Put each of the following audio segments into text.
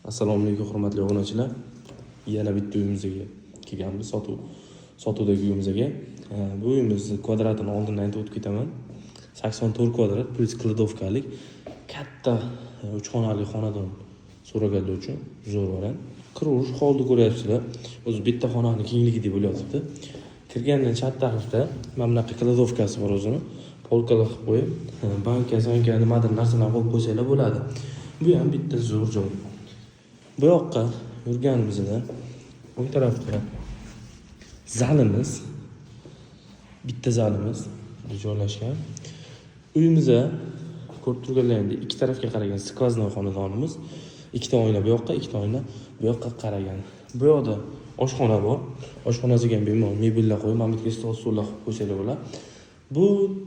Assalomu alaykum hurmatli obunachilar. Yana bitta uyimizga kelganmiz, sotuvdagi uyimizga. Bu uyimiz kvadratini oldindan aytib o'tib ketaman. 84 kvadrat plus kladovkalik katta 3 xonali xonadon so'raganlar uchun zo'r variant. Kirush holni ko'ryapsizlar. O'zi bitta xonaning kengligi bo'lyapti. Kirgandan chat tarafda mana bunaqa kladovkasi bor o'zini. Polkalar qilib qo'yib, banka, nimadir narsalar qo'yib qo'ysanglar bo'ladi. Bu ham bitta zo'r joy. Bu yoqqa yurganimizda o'ng tarafda zalimiz, bitta zalimiz joylashgan. Uyimizda ko'rib turganlaringdek ikki tarafga qaragan skvoznoy xonadonimiz. Ikkita oyna bu yoqqa, ikkita oyna bu yoqqa qaragan. Bu yoqda oshxona bor. Oshxonasiga ham bemalol mebellar qo'yib, mana bu yerga stol-stullar qo'ysalar bo'ladi. Bu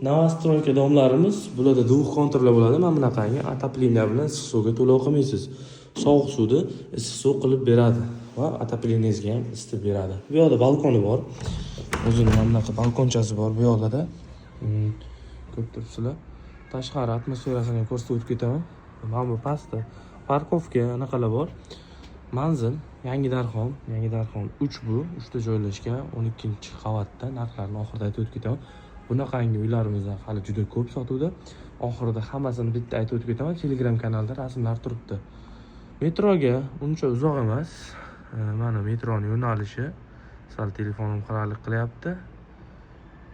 novostroyka domlarimiz, bularda duv kontrlar bo'ladi. Mana bunaqangi отопление bilan issiq suvga to'lov qilmaysiz. Sovuq suvni issiq suv qilib beradi va отопленияңizga ham isitib beradi. Bu yoqda balkoni bor. O'zining mana bunaqa balkonchasi bor bu yoqda. Ko'rib turibsizlar. Tashqari atmosferasini ham ko'rsatib o'tib ketaman. Mana bu pastda parkovka anaqalar bor. Manzil Yangi Darxon 3 bu, 3 ta joylashgan 12-qavatda. Narxlarni oxirida aytib o'tib ketaman. Bunaqangi uylarimizdan hali juda ko'p sotuvda. Oxirida hammasini bitta aytib o'tib ketaman. Telegram kanalda rasmlar turibdi. Metroga uncha uzoq emas. Mana metroning yo'nalishi. Sal telefonim xiralik qilyapti.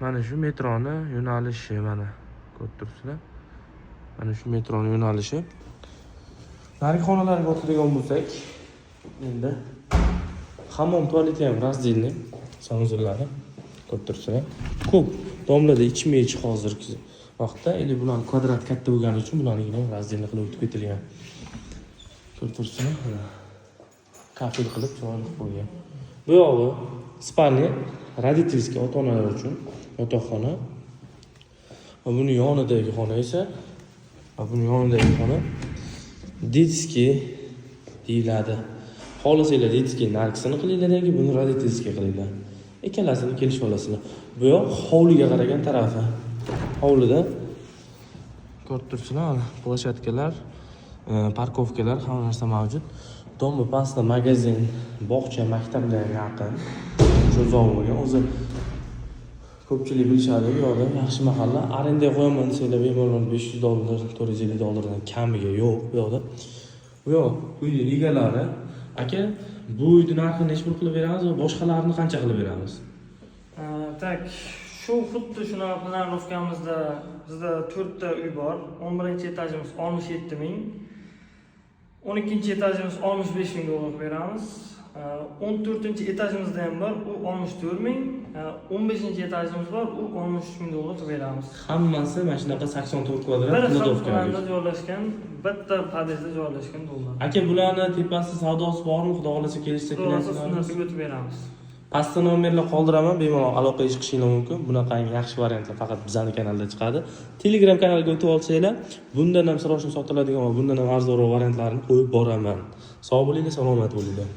Mana shu metroning yo'nalishi mana. Ko'rib turibsizlar. Mana shu metroning yo'nalishi. Narigi xonalarga o'tadigan bo'lsak, endi hammom tualeti ham razdельный, sanuzellari ko'rib turibsizlar. Ko'p domlarda ichma-ich hozirgi vaqtda, endi bularning kvadrat katta bo'lgani uchun bularni ham razdельный qilib o'tib ketilgan. Ko'rib turibsizlar. Kafel qilib joy qilib qo'ygan. Bu yog'i spalnya, родительский ota-onalar uchun yotoqxona. Va buni yonidagi xona esa, детский deyiladi. Xohlasanglar детский narxini qilinglar, yoki buni родительский qilinglar. Ikkalasini kelishib olasizlar. Bu yoq hovliga qaragan tarafi. Hovlida ko'rib turibsizlar, ploshatkalar, parkovkalar, hamma narsa mavjud. Domba pastda magazin, bog'cha, maktablarga yaqin. Shu bo'lgan. O'zi ko'pchilik bilishadi, bu yoqda yaxshi mahalla. Arendaga qo'yaman desanglar, bemalol $500, $450 kamiga yo'q bu yoqda. Bu yoq uyning egalari, aka, bu uyning narxini necha pul qilib beramiz va boshqalarini qancha qilib beramiz? Tak, shu xuddi shunaqa plananovkamizda bizda 4 ta uy bor. 11-etajimiz 67 ming. 12-etajimiz 65 ming dollar beramiz. 14-etajimizda ham bor, u 64 ming. 15-etajimiz bor, u 13 ming dollar beramiz. Hammasi mana shunaqa 84 kvadrat kladovkada joylashgan, bitta podyezdda joylashgan dollar. Aka, bularni tepasi savdosi bormi? Xudo xolasa kelishsa kelishsa o'tib beramiz. Pastda nomerlar qoldiraman, bemalol aloqaga chiqishingiz mumkin. Bunaqangi yaxshi variantlar faqat bizning kanalda chiqadi. Telegram kanaliga o'tib olsanglar, bundan ham srochni sotiladigan va bundan ham arzonroq variantlarni qo'yib boraman. Sog' bo'linglar, salomat bo'linglar.